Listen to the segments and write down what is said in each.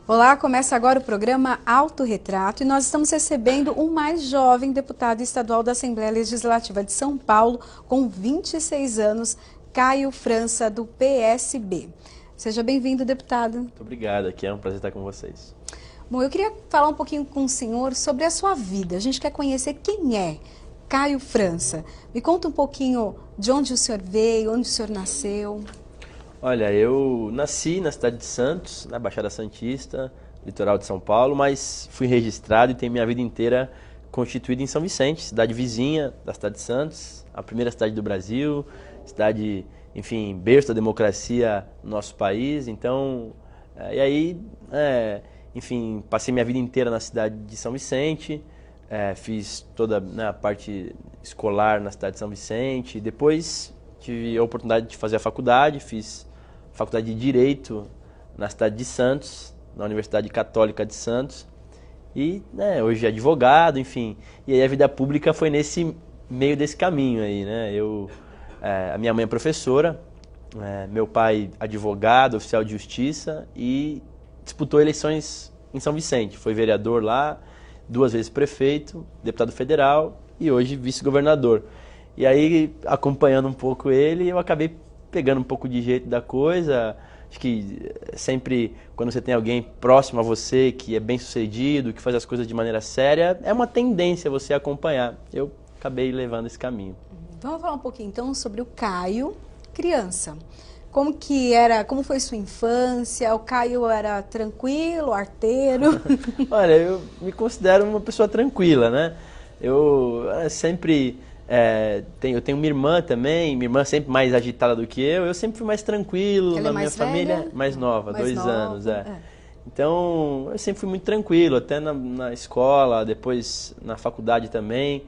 Olá, começa agora o programa Autorretrato e nós estamos recebendo o mais jovem deputado estadual da Assembleia Legislativa de São Paulo, com 26 anos, Caio França, do PSB. Seja bem-vindo, deputado. Muito obrigado, aqui é um prazer estar com vocês. Bom, eu queria falar um pouquinho com o senhor sobre a sua vida. A gente quer conhecer quem é Caio França. Me conta um pouquinho de onde o senhor veio, onde o senhor nasceu. Olha, eu nasci na cidade de Santos, na Baixada Santista, litoral de São Paulo, mas fui registrado e tenho minha vida inteira constituída em São Vicente, cidade vizinha da cidade de Santos, a primeira cidade do Brasil, cidade, enfim, berço da democracia no nosso país. Então, enfim, passei minha vida inteira na cidade de São Vicente, fiz toda, né, a parte escolar na cidade de São Vicente, depois tive a oportunidade de fazer a faculdade, fiz faculdade de Direito na cidade de Santos, na Universidade Católica de Santos, e hoje advogado, enfim. E aí a vida pública foi nesse meio desse caminho aí, né? A minha mãe é professora, meu pai advogado, oficial de justiça, e disputou eleições em São Vicente. Foi vereador lá, 2 vezes prefeito, deputado federal e hoje vice-governador. E aí, acompanhando um pouco ele, eu acabei pegando um pouco de jeito da coisa. Acho que sempre, quando você tem alguém próximo a você, que é bem sucedido, que faz as coisas de maneira séria, é uma tendência você acompanhar. Eu acabei levando esse caminho. Vamos falar um pouquinho então sobre o Caio, criança. Como foi sua infância? O Caio era tranquilo, arteiro? Olha, eu me considero uma pessoa tranquila, né? Eu sempre... eu tenho minha irmã também, minha irmã sempre mais agitada do que eu sempre fui mais tranquilo. Ela na minha família, velha? mais nova, mais 2 nova, anos. Então, eu sempre fui muito tranquilo, até na escola, depois na faculdade também.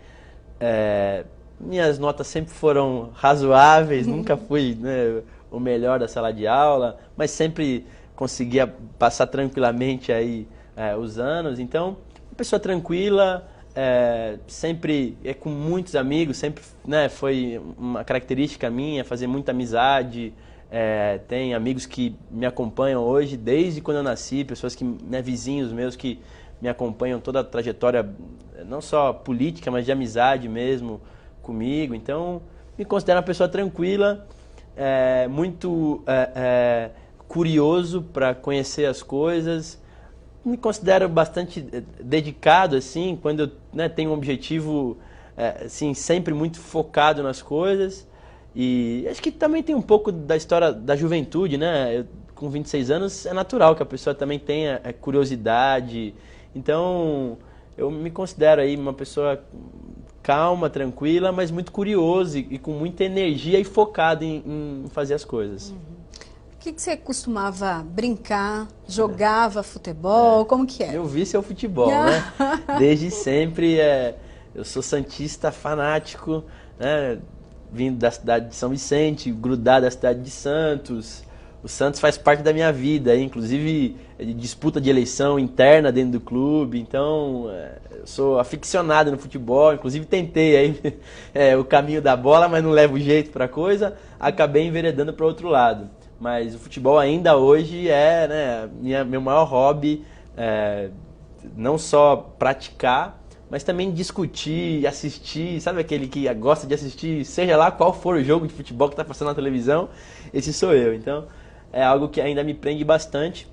Minhas notas sempre foram razoáveis, nunca fui, né, o melhor da sala de aula, mas sempre conseguia passar tranquilamente aí os anos. Então, uma pessoa tranquila, sempre com muitos amigos, sempre, né, foi uma característica minha fazer muita amizade. Tem amigos que me acompanham hoje desde quando eu nasci, pessoas que, né, vizinhos meus que me acompanham toda a trajetória, não só política, mas de amizade mesmo comigo. Então, me considero uma pessoa tranquila, muito curioso para conhecer as coisas. Me considero bastante dedicado, assim, quando eu, né, tenho um objetivo, assim, sempre muito focado nas coisas. E acho que também tem um pouco da história da juventude, né? Com 26 anos é natural que a pessoa também tenha curiosidade. Então, eu me considero aí uma pessoa calma, tranquila, mas muito curioso e com muita energia e focado em fazer as coisas. O que você costumava brincar? Jogava futebol? Como que é? Meu vício é o futebol, né? Desde sempre, eu sou santista fanático, né? Vindo da cidade de São Vicente, grudado da cidade de Santos. O Santos faz parte da minha vida, inclusive disputa de eleição interna dentro do clube. Então, eu sou aficionado no futebol, inclusive tentei aí, o caminho da bola, mas não levo jeito para a coisa, acabei enveredando para o outro lado. Mas o futebol ainda hoje é, né, meu maior hobby, não só praticar, mas também discutir, assistir. Sabe aquele que gosta de assistir, seja lá qual for o jogo de futebol que está passando na televisão, esse sou eu. Então, é algo que ainda me prende bastante.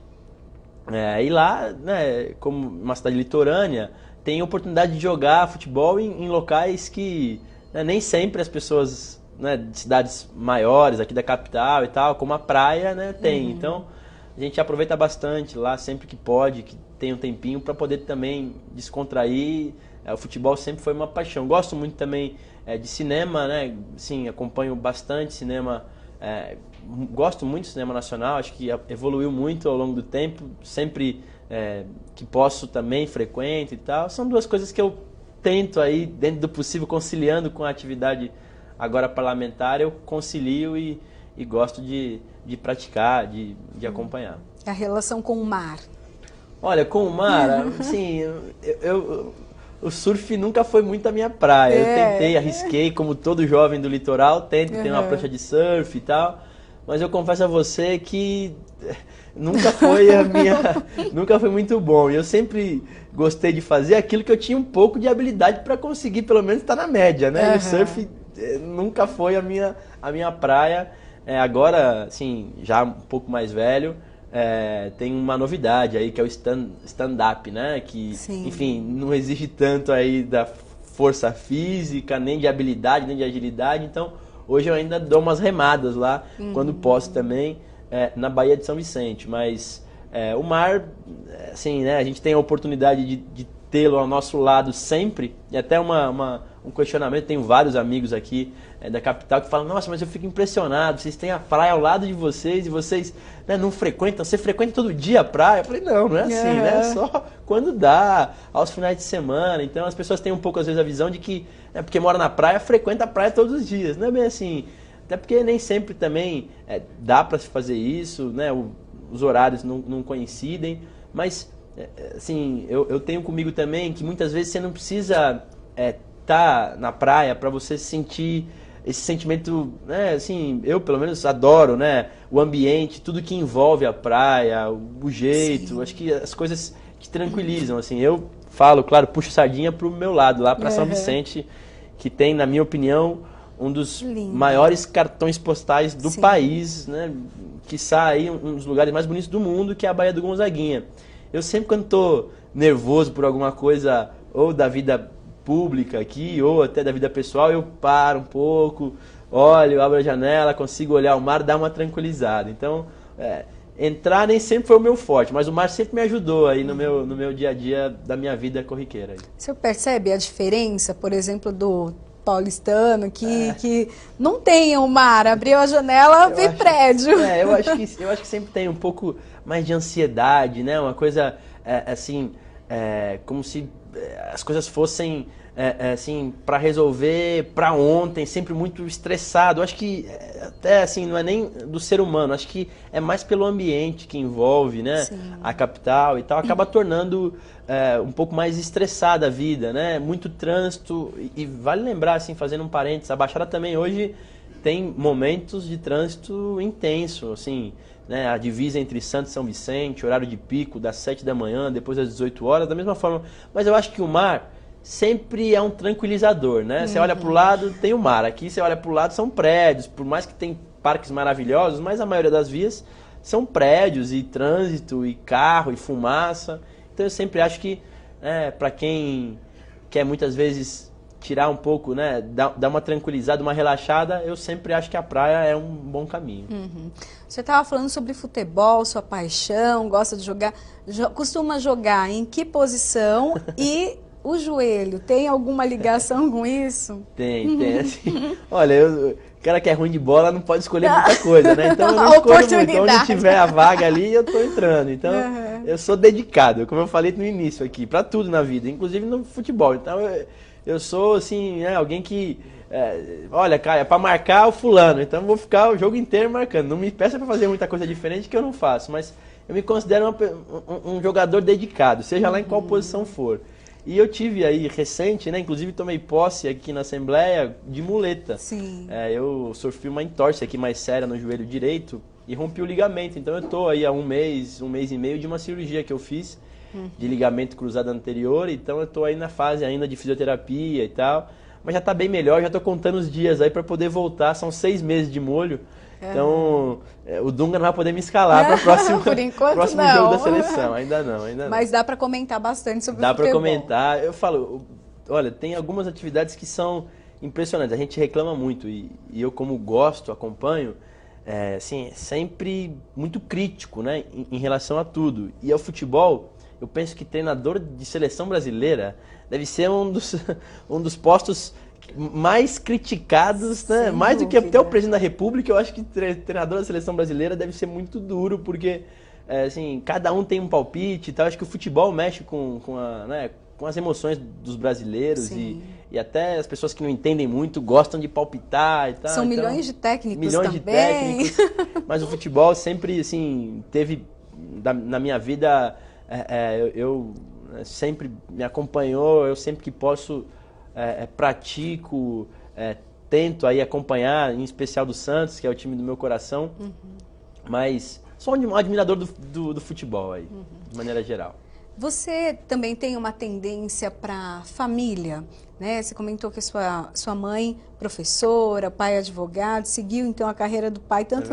E lá, né, como uma cidade litorânea, tem oportunidade de jogar futebol em locais que, né, nem sempre as pessoas, né, de cidades maiores, aqui da capital e tal, como a praia, né, tem. Então, a gente aproveita bastante lá sempre que pode, que tem um tempinho para poder também descontrair. O futebol sempre foi uma paixão. Gosto muito também de cinema, né? Sim, acompanho bastante cinema. Gosto muito do cinema nacional, acho que evoluiu muito ao longo do tempo. Sempre que posso também frequento e tal. São 2 coisas que eu tento aí, dentro do possível, conciliando com a atividade agora parlamentar, eu concilio e gosto de praticar, de acompanhar. A relação com o mar? Olha, com o mar, assim, o surf nunca foi muito a minha praia. Eu tentei, arrisquei, como todo jovem do litoral, tento ter uma prancha de surf e tal, mas eu confesso a você que nunca foi nunca foi muito bom. E eu sempre gostei de fazer aquilo que eu tinha um pouco de habilidade para conseguir pelo menos estar na média, né? E o surf nunca foi a minha praia. Agora, assim, já um pouco mais velho, tem uma novidade aí que é o stand-up, né? Que, Sim. enfim, não exige tanto aí da força física, nem de habilidade, nem de agilidade. Então, hoje eu ainda dou umas remadas lá, quando posso também, na Baía de São Vicente. Mas o mar, assim, né? A gente tem a oportunidade de tê-lo ao nosso lado sempre. E até um questionamento, tenho vários amigos aqui da capital que falam, nossa, mas eu fico impressionado, vocês têm a praia ao lado de vocês e vocês, né, não frequentam, você frequenta todo dia a praia? Eu falei, não é assim, né? É só quando dá, aos finais de semana. Então as pessoas têm um pouco às vezes a visão de que, porque mora na praia, frequenta a praia todos os dias. Não é bem assim, até porque nem sempre também dá para se fazer isso, né? Os horários não coincidem, mas assim, eu tenho comigo também que muitas vezes você não precisa tá na praia para você sentir esse sentimento, né, assim, eu pelo menos adoro, né, o ambiente, tudo que envolve a praia, o jeito, acho que as coisas te tranquilizam, assim, eu falo, claro, puxo sardinha pro meu lado, lá para São Vicente, que tem, na minha opinião, um dos maiores cartões postais do país, né, quiçá aí um dos lugares mais bonitos do mundo, que é a Baía do Gonzaguinha. Eu sempre, quando tô nervoso por alguma coisa, ou da vida pública aqui, ou até da vida pessoal, eu paro um pouco, olho, abro a janela, consigo olhar o mar, dar uma tranquilizada. Então, entrar nem sempre foi o meu forte, mas o mar sempre me ajudou aí no meu dia a dia da minha vida corriqueira. O senhor percebe a diferença, por exemplo, do paulistano, que não tem o mar, abriu a janela, vem prédio. Eu acho que sempre tem um pouco mais de ansiedade, né? Uma coisa, assim, como se as coisas fossem assim, para resolver para ontem, sempre muito estressado. Eu acho que até assim, não é nem do ser humano, acho que é mais pelo ambiente que envolve, né, a capital e tal, acaba tornando um pouco mais estressada a vida, né? Muito trânsito e vale lembrar, assim, fazendo um parênteses, a Baixada também hoje tem momentos de trânsito intenso, assim, né, a divisa entre Santos e São Vicente, horário de pico das 7 da manhã, depois das 18 horas, da mesma forma. Mas eu acho que o mar sempre é um tranquilizador, né? Você olha para o lado, tem o mar. Aqui você olha para o lado, são prédios. Por mais que tem parques maravilhosos, mas a maioria das vias são prédios e trânsito e carro e fumaça. Então eu sempre acho que, para quem quer muitas vezes tirar um pouco, né, dar uma tranquilizada, uma relaxada, eu sempre acho que a praia é um bom caminho. Você estava falando sobre futebol, sua paixão, gosta de jogar, costuma jogar em que posição e o joelho, tem alguma ligação com isso? Tem, assim, olha, o cara que é ruim de bola não pode escolher muita coisa, né, então eu não escolho muito, onde tiver a vaga ali eu tô entrando, então eu sou dedicado, como eu falei no início aqui, para tudo na vida, inclusive no futebol, então eu sou, assim, alguém que, olha, cara, é pra marcar o fulano, então eu vou ficar o jogo inteiro marcando. Não me peça pra fazer muita coisa diferente que eu não faço, mas eu me considero um jogador dedicado, seja lá em qual posição for. E eu tive aí, recente, né, inclusive tomei posse aqui na Assembleia de muleta. Sim. Eu sofri uma entorse aqui mais séria no joelho direito e rompi o ligamento, então eu tô aí há um mês e meio de uma cirurgia que eu fiz, de ligamento cruzado anterior, então eu tô aí na fase ainda de fisioterapia e tal, mas já tá bem melhor, já tô contando os dias aí para poder voltar, são 6 meses de molho, então o Dunga não vai poder me escalar para o próximo jogo da seleção, ainda não. Mas dá para comentar bastante sobre o futebol. Dá para comentar, eu falo, olha, tem algumas atividades que são impressionantes, a gente reclama muito e eu como gosto, acompanho, assim, sempre muito crítico, né, em relação a tudo, e ao futebol. Eu penso que treinador de seleção brasileira deve ser um dos postos mais criticados, né? Mais do que até o presidente da República. Eu acho que treinador da seleção brasileira deve ser muito duro, porque assim, cada um tem um palpite e tal. Acho que o futebol mexe com as emoções dos brasileiros e até as pessoas que não entendem muito gostam de palpitar e tal. São então, milhões de técnicos milhões também. De técnicos, mas o futebol sempre, assim, teve na minha vida... eu sempre me acompanhou, eu sempre que posso pratico, tento aí acompanhar, em especial do Santos, que é o time do meu coração, mas sou um admirador do futebol aí, de maneira geral. Você também tem uma tendência para família, né? Você comentou que sua mãe, professora, pai advogado, seguiu então a carreira do pai, tanto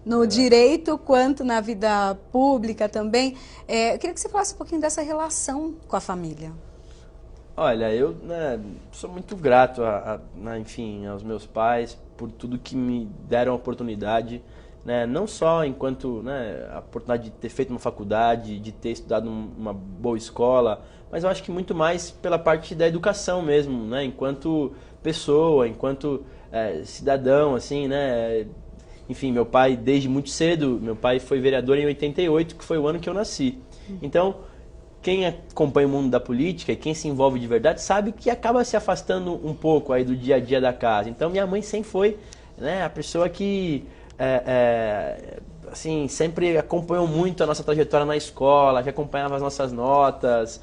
no direito quanto na vida pública também. Eu queria que você falasse um pouquinho dessa relação com a família. Olha, eu sou muito grato, enfim, aos meus pais por tudo que me deram a oportunidade, né? Não só enquanto a oportunidade de ter feito uma faculdade, de ter estudado numa boa escola, mas eu acho que muito mais pela parte da educação mesmo, né? Enquanto pessoa, enquanto cidadão, assim, né? Enfim, meu pai, desde muito cedo, meu pai foi vereador em 88, que foi o ano que eu nasci. Então, quem acompanha o mundo da política e quem se envolve de verdade sabe que acaba se afastando um pouco aí do dia a dia da casa. Então, minha mãe sempre foi, né, a pessoa que assim, sempre acompanhou muito a nossa trajetória na escola, que acompanhava as nossas notas,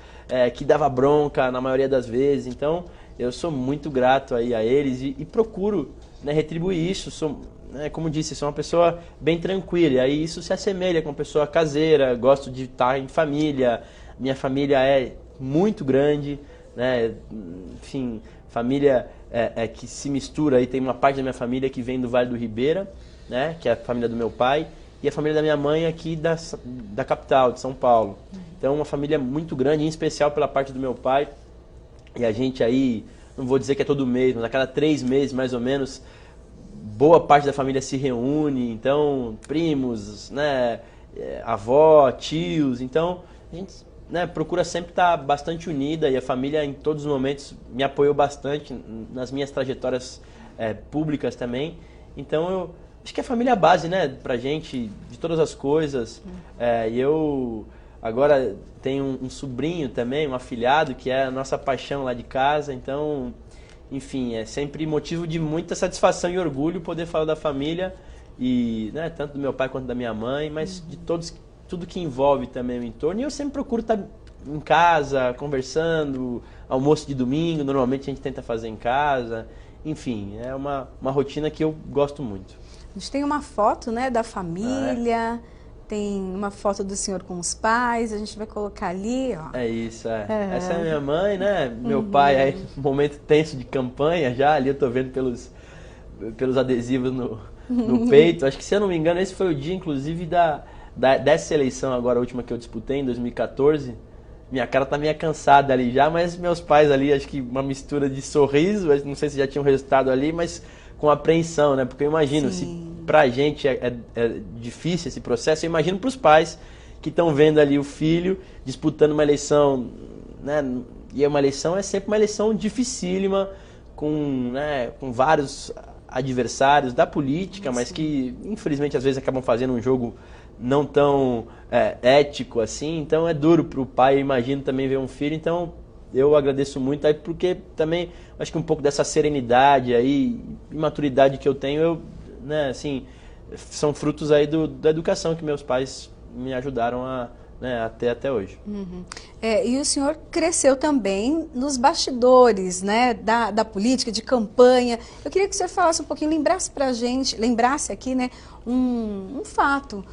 que dava bronca na maioria das vezes. Então, eu sou muito grato aí a eles e procuro, né, retribuir isso. Como disse, sou uma pessoa bem tranquila, e aí isso se assemelha com uma pessoa caseira, gosto de estar em família. Minha família é muito grande, né? Enfim, família que se mistura, aí tem uma parte da minha família que vem do Vale do Ribeira, né? Que é a família do meu pai, e a família da minha mãe aqui da capital, de São Paulo. Então, uma família muito grande, em especial pela parte do meu pai, e a gente aí, não vou dizer que é todo mês, mas a cada 3 meses, mais ou menos, boa parte da família se reúne, então, primos, né, avó, tios, então a gente, né, procura sempre estar bastante unida, e a família em todos os momentos me apoiou bastante nas minhas trajetórias públicas também. Então eu acho que a família é a base, né, pra gente, de todas as coisas. E eu agora tenho um sobrinho também, um afilhado, que é a nossa paixão lá de casa, então, enfim, é sempre motivo de muita satisfação e orgulho poder falar da família, e, né, tanto do meu pai quanto da minha mãe, mas de todos, tudo que envolve também o entorno. E eu sempre procuro estar em casa, conversando, almoço de domingo, normalmente a gente tenta fazer em casa. Enfim, é uma rotina que eu gosto muito. A gente tem uma foto, né, da família, tem uma foto do senhor com os pais, a gente vai colocar ali, ó. É isso, Essa é minha mãe, né? Meu pai aí, momento tenso de campanha já, ali eu tô vendo pelos adesivos no peito. Acho que, se eu não me engano, esse foi o dia, inclusive, dessa eleição agora, a última que eu disputei, em 2014. Minha cara tá meio cansada ali já, mas meus pais ali, acho que uma mistura de sorriso, não sei se já tinha um resultado ali, mas com apreensão, né? Porque eu imagino, se pra gente é difícil esse processo, eu imagino pros pais que estão vendo ali o filho disputando uma eleição, né? E uma eleição é sempre uma eleição dificílima, com vários adversários da política, mas que, infelizmente, às vezes acabam fazendo um jogo não tão ético assim. Então é duro para o pai, eu imagino, também ver um filho. Então eu agradeço muito aí, porque também acho que um pouco dessa serenidade aí e maturidade que eu tenho, né, assim, são frutos aí da educação que meus pais me ajudaram a ter até hoje. E o senhor cresceu também nos bastidores, né, da política, de campanha. Eu queria que o senhor falasse um pouquinho, lembrasse aqui, né, um fato.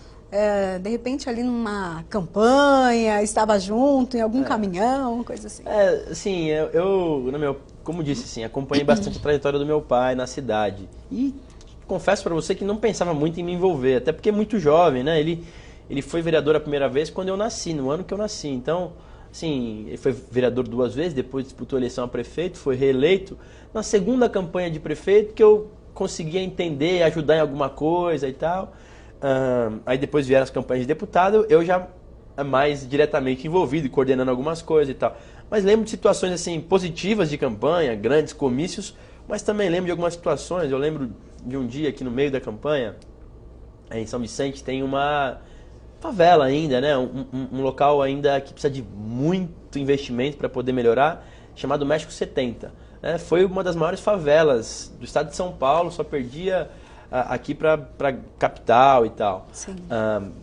De repente ali numa campanha, estava junto em algum caminhão, coisa assim. Sim, como disse, assim, acompanhei bastante a trajetória do meu pai na cidade. E confesso para você que não pensava muito em me envolver, até porque é muito jovem, né? Ele foi vereador a primeira vez quando eu nasci, no ano que eu nasci. Então, assim, ele foi vereador 2 vezes, depois disputou a eleição a prefeito, foi reeleito. Na segunda campanha de prefeito que eu conseguia entender, ajudar em alguma coisa e tal. Aí depois vieram as campanhas de deputado, eu já mais diretamente envolvido e coordenando algumas coisas e tal. Mas lembro de situações assim positivas de campanha, grandes comícios, mas também lembro de algumas situações. Eu lembro de um dia aqui no meio da campanha, em São Vicente, tem uma favela ainda, né? Um local ainda que precisa de muito investimento para poder melhorar, chamado México 70. Foi uma das maiores favelas do estado de São Paulo, só perdia aqui para capital e tal.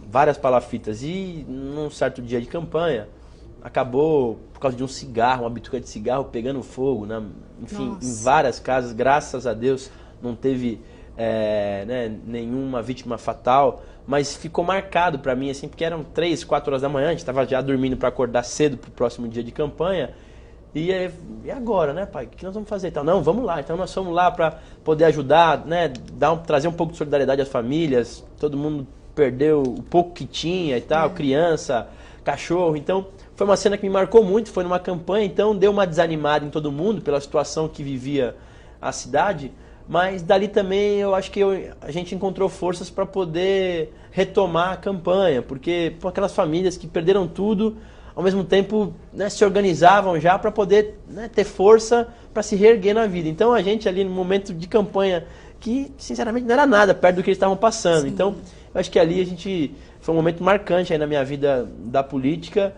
Várias palafitas. E num certo dia de campanha, acabou por causa de um cigarro, uma bituca de cigarro pegando fogo, né? Enfim, Nossa. em várias casas, graças a Deus não teve né, nenhuma vítima fatal, mas ficou marcado para mim, assim, porque eram 3, 4 horas da manhã, a gente estava já dormindo para acordar cedo para o próximo dia de campanha. E agora, né, pai? O que nós vamos fazer? Então, não, vamos lá. Então, nós fomos lá para poder ajudar, né, trazer um pouco de solidariedade às famílias. Todo mundo perdeu o pouco que tinha e tal, criança, cachorro. Então, foi uma cena que me marcou muito. Foi numa campanha, então deu uma desanimada em todo mundo pela situação que vivia a cidade. Mas dali também eu acho que a gente encontrou forças para poder retomar a campanha, porque aquelas famílias que perderam tudo, ao mesmo tempo, né, se organizavam já para poder, né, ter força para se reerguer na vida. Então a gente ali no momento de campanha, que sinceramente não era nada perto do que eles estavam passando. Sim. Então eu acho que ali foi um momento marcante aí na minha vida da política,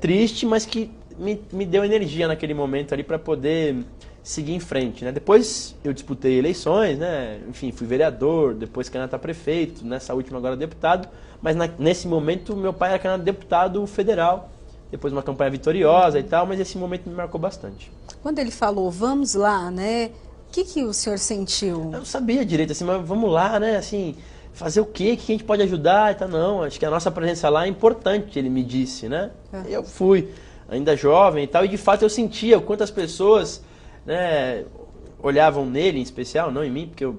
triste, mas que me deu energia naquele momento ali para poder seguir em frente, né? Depois eu disputei eleições, né? Enfim, fui vereador, depois candidato a prefeito, nessa última agora deputado, mas nesse momento meu pai era candidato a deputado federal, depois uma campanha vitoriosa e tal, mas esse momento me marcou bastante. Quando ele falou, vamos lá, né? O que o senhor sentiu? Eu não sabia direito, assim, mas vamos lá, né? Assim, fazer o quê? O que a gente pode ajudar e tal? Não, acho que a nossa presença lá é importante, ele me disse, né? Eu fui ainda jovem e tal, e de fato eu sentia quantas pessoas, né, olhavam nele em especial, não em mim, porque eu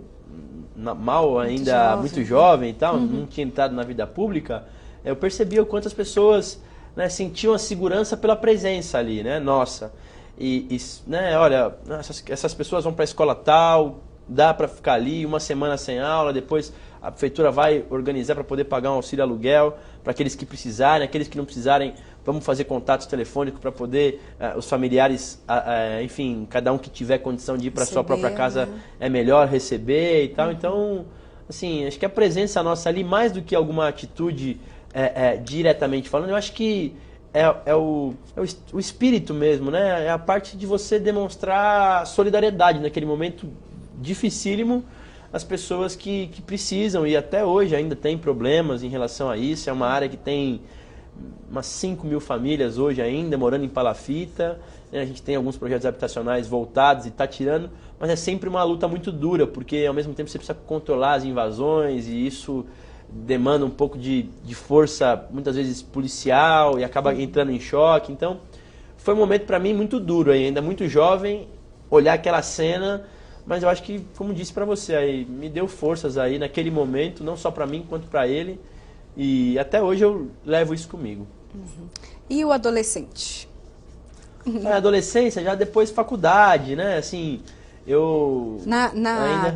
muito jovem e tal, não tinha entrado na vida pública. Eu percebia o quanto as pessoas, né, sentiam a segurança pela presença ali, né, nossa. Né, olha, essas pessoas vão para a escola tal, dá para ficar ali uma semana sem aula, depois a prefeitura vai organizar para poder pagar um auxílio aluguel para aqueles que precisarem, aqueles que não precisarem, vamos fazer contatos telefônicos para poder os familiares, enfim, cada um que tiver condição de ir para sua própria casa, né, é melhor receber e tal. Então, assim, acho que a presença nossa ali, mais do que alguma atitude diretamente falando, eu acho que é o espírito mesmo, né? É a parte de você demonstrar solidariedade naquele momento dificílimo às pessoas que precisam, e até hoje ainda tem problemas em relação a isso. É uma área que tem umas 5.000 famílias hoje ainda morando em palafita, né? A gente tem alguns projetos habitacionais voltados e está tirando, mas é sempre uma luta muito dura, porque ao mesmo tempo você precisa controlar as invasões e isso demanda um pouco de força, muitas vezes policial, e acaba entrando em choque. Então foi um momento para mim muito duro, ainda muito jovem, olhar aquela cena, mas eu acho que, como disse para você, aí me deu forças aí naquele momento, não só para mim quanto para ele, e até hoje eu levo isso comigo. E o adolescente? A adolescência, já depois faculdade, né? Assim, eu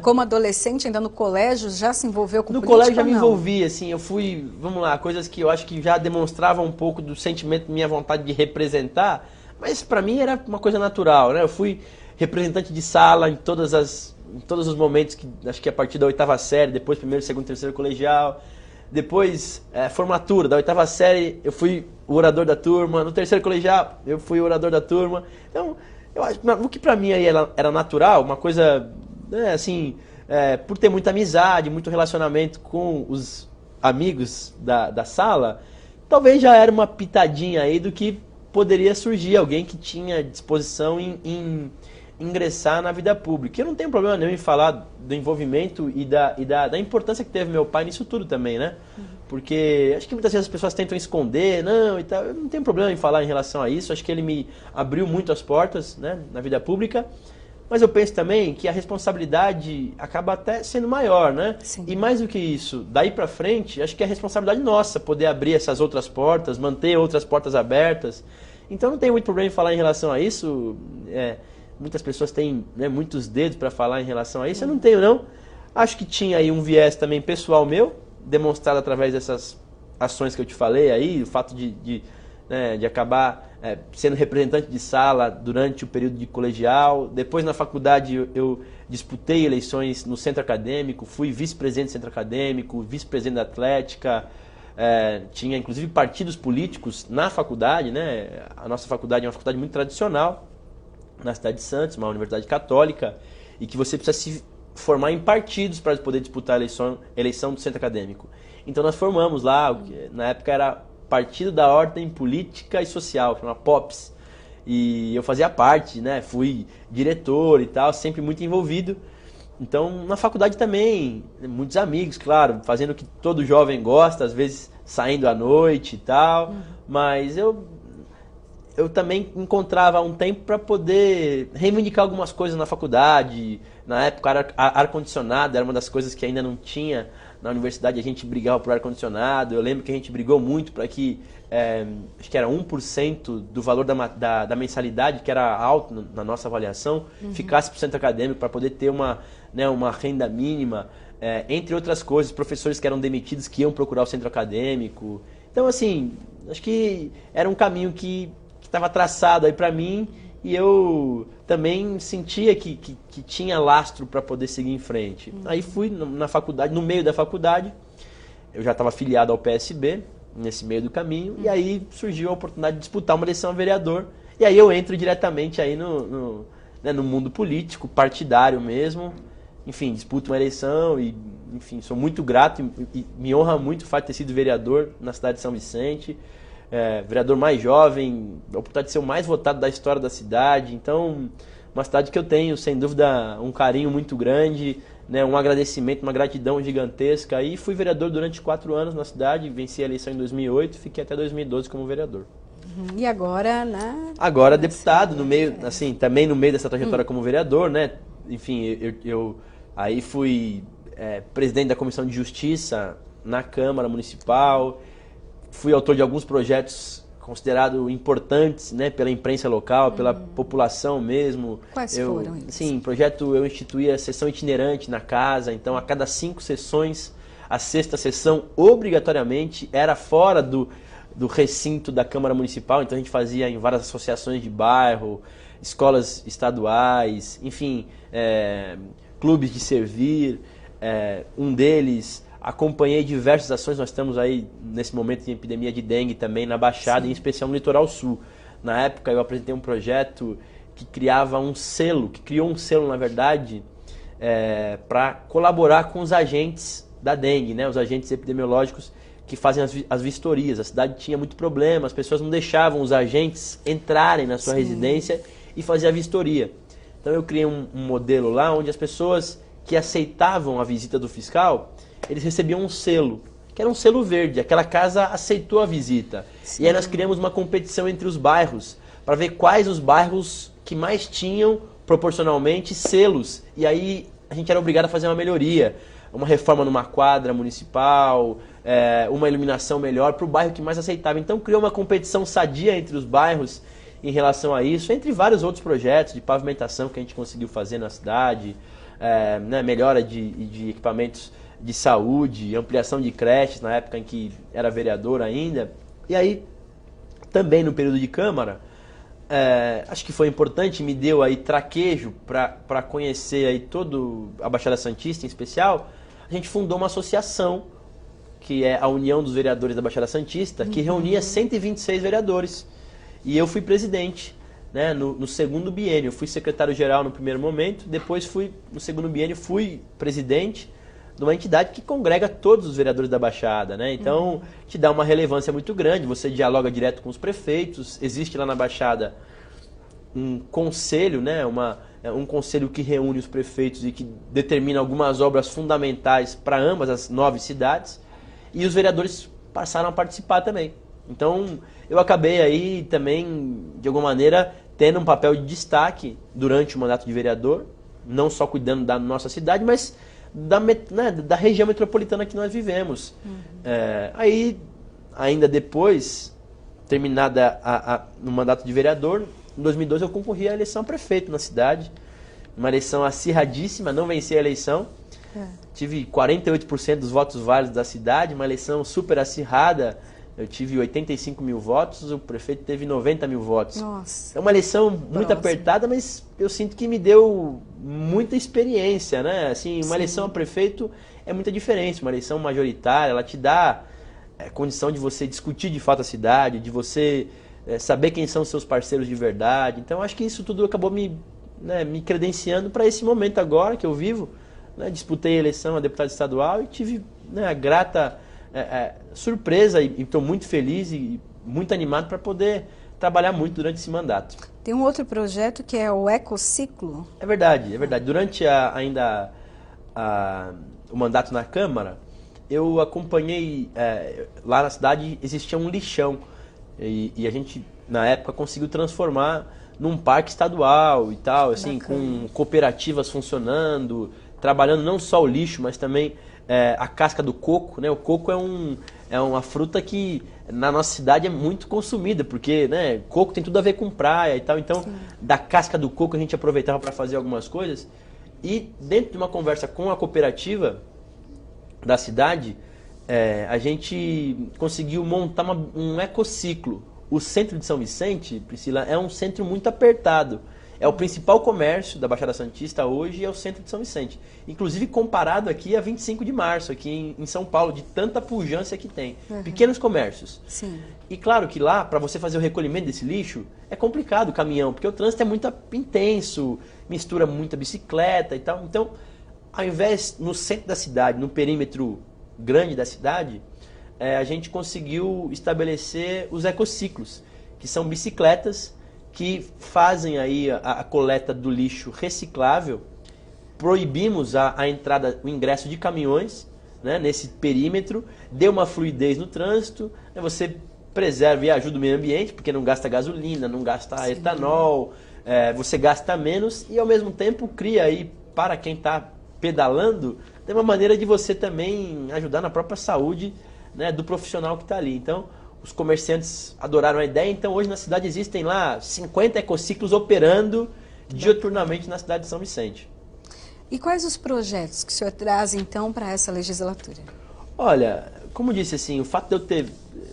como adolescente, ainda no colégio, já se envolveu com política? No colégio já me envolvi, assim, eu fui, vamos lá, coisas que eu acho que já demonstravam um pouco do sentimento, minha vontade de representar, mas para mim era uma coisa natural, né? Eu fui representante de sala em todos os momentos, que acho que a partir da 8ª série, depois primeiro, segundo, terceiro colegial, depois formatura, da 8ª série eu fui o orador da turma, no terceiro colegial eu fui o orador da turma. Então, eu acho o que pra mim aí era natural, uma coisa, né, assim, por ter muita amizade, muito relacionamento com os amigos da sala, talvez já era uma pitadinha aí do que poderia surgir alguém que tinha disposição em ingressar na vida pública. Eu não tenho problema nenhum em falar do envolvimento e da importância que teve meu pai nisso tudo também, né? Porque acho que muitas vezes as pessoas tentam esconder, não, e tal. Eu não tenho problema em falar em relação a isso. Acho que ele me abriu muito as portas, né, na vida pública. Mas eu penso também que a responsabilidade acaba até sendo maior, né? Sim. E mais do que isso, daí pra frente, acho que é a responsabilidade nossa poder abrir essas outras portas, manter outras portas abertas. Então não tenho muito problema em falar em relação a isso. Muitas pessoas têm, né, muitos dedos para falar em relação a isso. Eu não tenho, não. Acho que tinha aí um viés também pessoal meu, demonstrado através dessas ações que eu te falei aí, o fato de acabar sendo representante de sala durante o período de colegial. Depois, na faculdade, eu disputei eleições no centro acadêmico, fui vice-presidente do centro acadêmico, vice-presidente da Atlética, tinha inclusive partidos políticos na faculdade, né? A nossa faculdade é uma faculdade muito tradicional, na cidade de Santos, uma universidade católica, e que você precisa se formar em partidos para poder disputar a eleição do centro acadêmico. Então nós formamos lá, na época era Partido da Ordem Política e Social, chama POPS. E eu fazia parte, né? Fui diretor e tal, sempre muito envolvido. Então, na faculdade também, muitos amigos, claro, fazendo o que todo jovem gosta, às vezes saindo à noite e tal. Mas eu também encontrava um tempo para poder reivindicar algumas coisas na faculdade. Na época, ar-condicionado era uma das coisas que ainda não tinha na universidade, a gente brigava por ar-condicionado. Eu lembro que a gente brigou muito para que, acho que era 1% do valor da mensalidade, que era alto na nossa avaliação, ficasse para o centro acadêmico, para poder ter uma renda mínima, entre outras coisas, professores que eram demitidos que iam procurar o centro acadêmico. Então, assim, acho que era um caminho que estava traçado aí para mim, e eu também sentia que tinha lastro para poder seguir em frente. Aí fui na faculdade, no meio da faculdade, eu já estava afiliado ao PSB, nesse meio do caminho, e aí surgiu a oportunidade de disputar uma eleição a vereador, e aí eu entro diretamente aí no mundo político, partidário mesmo. Enfim, disputo uma eleição e, enfim, sou muito grato e me honra muito o fato de ter sido vereador na cidade de São Vicente. Vereador mais jovem, a oportunidade de ser o mais votado da história da cidade. Então, uma cidade que eu tenho, sem dúvida, um carinho muito grande, né, um agradecimento, uma gratidão gigantesca. E fui vereador durante 4 anos na cidade, venci a eleição em 2008, fiquei até 2012 como vereador. E agora, né? Agora deputado, no meio, assim, também no meio dessa trajetória como vereador, né? Enfim, eu aí fui presidente da Comissão de Justiça na Câmara Municipal. Fui autor de alguns projetos considerados importantes, né, pela imprensa local, pela população mesmo. Quais foram eles? Sim, eu instituí a sessão itinerante na casa, então a cada 5 sessões, a 6ª sessão obrigatoriamente era fora do recinto da Câmara Municipal, então a gente fazia em várias associações de bairro, escolas estaduais, enfim, clubes de servir, um deles... Acompanhei diversas ações, nós estamos aí nesse momento de epidemia de dengue também na Baixada, em especial no Litoral Sul. Na época eu apresentei um projeto que criou um selo, na verdade, para colaborar com os agentes da dengue, né, os agentes epidemiológicos que fazem as vistorias. A cidade tinha muito problema, as pessoas não deixavam os agentes entrarem na sua residência e fazer a vistoria. Então eu criei um modelo lá onde as pessoas que aceitavam a visita do fiscal, eles recebiam um selo, que era um selo verde. Aquela casa aceitou a visita. Sim. E aí nós criamos uma competição entre os bairros, para ver quais os bairros que mais tinham, proporcionalmente, selos. E aí a gente era obrigado a fazer uma melhoria, uma reforma numa quadra municipal, uma iluminação melhor para o bairro que mais aceitava. Então criou uma competição sadia entre os bairros em relação a isso, entre vários outros projetos de pavimentação que a gente conseguiu fazer na cidade, melhora de equipamentos de saúde, ampliação de creches, na época em que era vereador ainda. E aí, também no período de Câmara, acho que foi importante, me deu aí traquejo para conhecer aí todo a Baixada Santista em especial. A gente fundou uma associação, que é a União dos Vereadores da Baixada Santista, que reunia 126 vereadores. E eu fui presidente, né, no segundo biênio. Eu fui secretário-geral no primeiro momento, depois no segundo biênio fui presidente de uma entidade que congrega todos os vereadores da Baixada, né? Então, te dá uma relevância muito grande, você dialoga direto com os prefeitos, existe lá na Baixada um conselho, né? Um conselho que reúne os prefeitos e que determina algumas obras fundamentais para ambas as 9 cidades, e os vereadores passaram a participar também. Então, eu acabei aí também, de alguma maneira, tendo um papel de destaque durante o mandato de vereador, não só cuidando da nossa cidade, mas da região metropolitana que nós vivemos. Aí, ainda depois, terminada no mandato de vereador, em 2012 eu concorri à eleição a prefeito na cidade, uma eleição acirradíssima, não venci a eleição, tive 48% dos votos válidos da cidade, uma eleição super acirrada. Eu tive 85 mil votos, o prefeito teve 90 mil votos. Nossa. É uma eleição muito apertada, mas eu sinto que me deu muita experiência, né? Assim, uma eleição a prefeito é muita diferença. Uma eleição majoritária, ela te dá condição de você discutir de fato a cidade, de você saber quem são os seus parceiros de verdade. Então, acho que isso tudo acabou me credenciando para esse momento agora que eu vivo. Né? Disputei a eleição a deputado estadual e tive a grata surpresa e estou muito feliz e muito animado para poder trabalhar muito durante esse mandato. Tem um outro projeto que é o Ecociclo. É verdade, é verdade. Durante o mandato na Câmara, eu acompanhei, lá na cidade existia um lixão e a gente, na época, conseguiu transformar num parque estadual e tal, assim, com cooperativas funcionando, trabalhando não só o lixo, mas também a casca do coco, né? O coco é uma fruta que na nossa cidade é muito consumida, porque, né, coco tem tudo a ver com praia e tal, então sim, da casca do coco a gente aproveitava para fazer algumas coisas. E dentro de uma conversa com a cooperativa da cidade, a gente conseguiu montar um ecociclo. O centro de São Vicente, Priscila, é um centro muito apertado. É o principal comércio da Baixada Santista hoje, é o centro de São Vicente. Inclusive comparado aqui a 25 de março, aqui em São Paulo, de tanta pujança que tem. Uhum. Pequenos comércios. Sim. E claro que lá, para você fazer o recolhimento desse lixo, é complicado o caminhão, porque o trânsito é muito intenso, mistura muita bicicleta e tal. Então, ao invés, no centro da cidade, no perímetro grande da cidade, a gente conseguiu estabelecer os ecociclos, que são bicicletas que fazem aí a coleta do lixo reciclável. Proibimos a entrada, o ingresso de caminhões, né, nesse perímetro, deu uma fluidez no trânsito, né, você preserva e ajuda o meio ambiente, porque não gasta gasolina, não gasta sim, etanol, você gasta menos e ao mesmo tempo cria aí para quem está pedalando, tem uma maneira de você também ajudar na própria saúde, né, do profissional que está ali. Então, os comerciantes adoraram a ideia, então hoje na cidade existem lá 50 ecociclos operando diuturnamente na cidade de São Vicente. E quais os projetos que o senhor traz então para essa legislatura? Olha, como disse assim, o fato de eu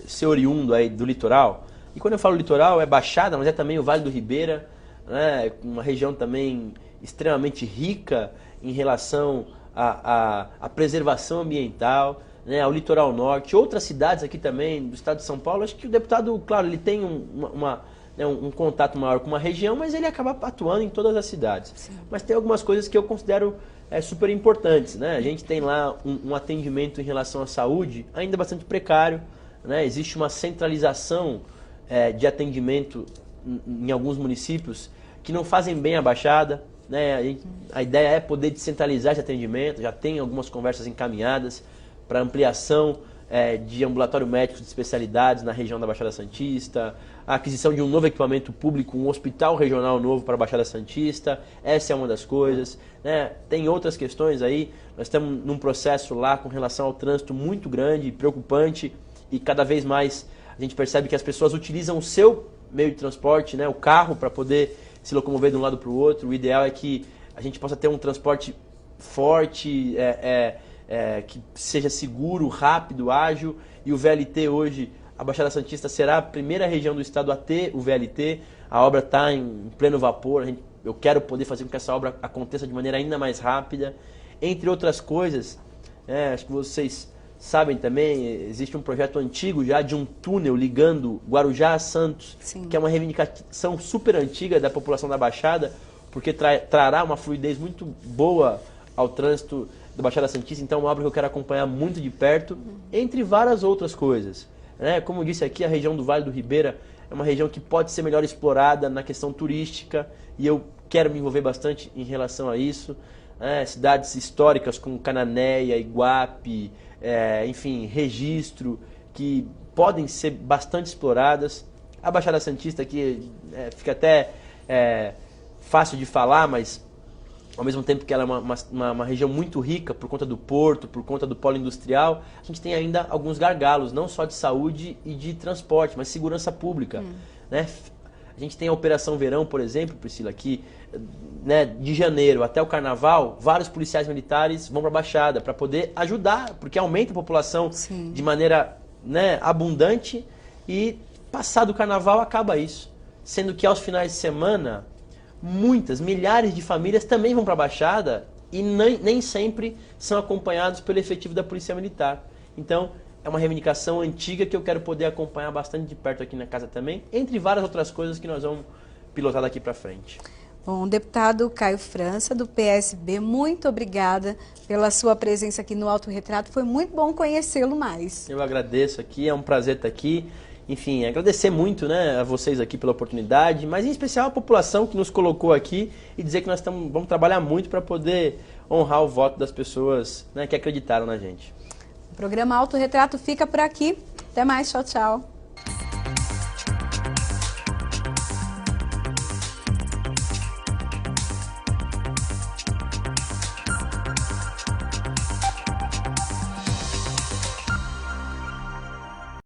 ser oriundo aí do litoral, e quando eu falo litoral é Baixada, mas é também o Vale do Ribeira, né, uma região também extremamente rica em relação à preservação ambiental, né, ao litoral norte, outras cidades aqui também do estado de São Paulo. Acho que o deputado, claro, ele tem um contato maior com uma região, mas ele acaba atuando em todas as cidades. Sim. Mas tem algumas coisas que eu considero super importantes, né? A gente tem lá um atendimento em relação à saúde ainda bastante precário, né? Existe uma centralização de atendimento em alguns municípios que não fazem bem a Baixada, né? A ideia é poder descentralizar esse atendimento, já tem algumas conversas encaminhadas para ampliação de ambulatório médico de especialidades na região da Baixada Santista, a aquisição de um novo equipamento público, um hospital regional novo para a Baixada Santista, essa é uma das coisas, né? Tem outras questões aí, nós estamos num processo lá com relação ao trânsito muito grande, preocupante, e cada vez mais a gente percebe que as pessoas utilizam o seu meio de transporte, né, o carro, para poder se locomover de um lado para o outro. O ideal é que a gente possa ter um transporte forte, que seja seguro, rápido, ágil, e o VLT hoje, a Baixada Santista será a primeira região do estado a ter o VLT, a obra está em pleno vapor, eu quero poder fazer com que essa obra aconteça de maneira ainda mais rápida, entre outras coisas. Acho que vocês sabem também, existe um projeto antigo já de um túnel ligando Guarujá a Santos, sim, que é uma reivindicação super antiga da população da Baixada, porque trará uma fluidez muito boa ao trânsito da Baixada Santista. Então é uma obra que eu quero acompanhar muito de perto, entre várias outras coisas. Como eu disse aqui, a região do Vale do Ribeira é uma região que pode ser melhor explorada na questão turística, e eu quero me envolver bastante em relação a isso. Cidades históricas como Cananéia, Iguape, enfim, Registro, que podem ser bastante exploradas. A Baixada Santista aqui fica até fácil de falar, mas ao mesmo tempo que ela é uma região muito rica por conta do porto, por conta do polo industrial, a gente tem ainda alguns gargalos, não só de saúde e de transporte, mas segurança pública. Né? A gente tem a Operação Verão, por exemplo, Priscila, que, né, de janeiro até o Carnaval, vários policiais militares vão para a Baixada para poder ajudar, porque aumenta a população, sim, de maneira, né, abundante, e passado o Carnaval acaba isso. Sendo que aos finais de semana, milhares de famílias também vão para a Baixada e nem sempre são acompanhados pelo efetivo da Polícia Militar. Então, é uma reivindicação antiga que eu quero poder acompanhar bastante de perto aqui na casa também, entre várias outras coisas que nós vamos pilotar daqui para frente. Bom, deputado Caio França, do PSB, muito obrigada pela sua presença aqui no Autorretrato. Foi muito bom conhecê-lo mais. Eu agradeço aqui, é um prazer estar aqui. Enfim, agradecer muito, né, a vocês aqui pela oportunidade, mas em especial a população que nos colocou aqui e dizer que nós vamos trabalhar muito para poder honrar o voto das pessoas, né, que acreditaram na gente. O programa Autorretrato fica por aqui. Até mais, tchau, tchau.